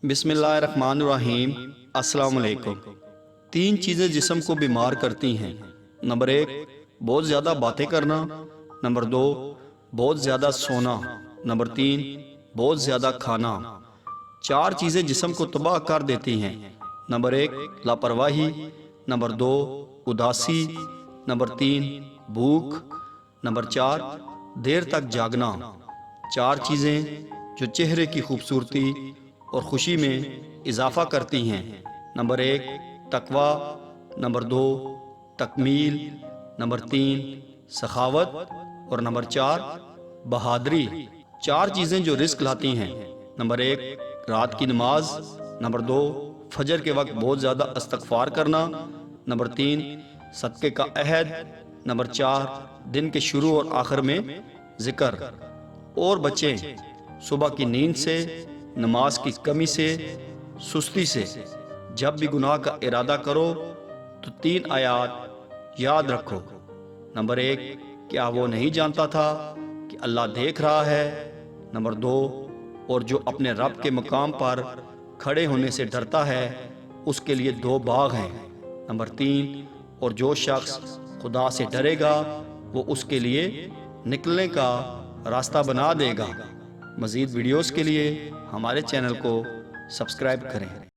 बिस्मिल्लाहिर्रहमानिर्रहीम। अस्सलाम वालेकुम। 3 चीज़ें जिस्म को बीमार करती हैं। नंबर 1, बहुत ज़्यादा बातें करना। नंबर 2, बहुत ज़्यादा सोना। नंबर 3, बहुत ज़्यादा खाना। 4 चीज़ें जिस्म को तबाह कर देती हैं। नंबर 1, लापरवाही। नंबर 2, उदासी। नंबर 3, भूख। नंबर 4, देर तक जागना। 4 चीज़ें जो चेहरे की खूबसूरती और खुशी में इजाफा करती हैं। नंबर 1, तकवा। नंबर 2, तकमील। नंबर 3, सखावत। और नंबर 4, बहादुरी। 4 चीज़ें जो रिस्क लाती हैं। नंबर 1, रात की नमाज। नंबर 2, फजर के वक्त बहुत ज़्यादा इस्तगफार करना। नंबर 3, सदक़े का अहद। नंबर 4, दिन के शुरू और आखिर में ज़िक्र। और बचें सुबह की नींद से, नमाज की कमी से, सुस्ती से। जब भी गुनाह का इरादा करो तो 3 आयात याद रखो। नंबर 1, क्या वो नहीं जानता था कि अल्लाह देख रहा है। नंबर 2, और जो अपने रब के मकाम पर खड़े होने से डरता है उसके लिए 2 बाग हैं। नंबर 3, और जो शख्स खुदा से डरेगा वो उसके लिए निकलने का रास्ता बना देगा। मज़ीद वीडियोस के लिए हमारे चैनल को सब्सक्राइब करें।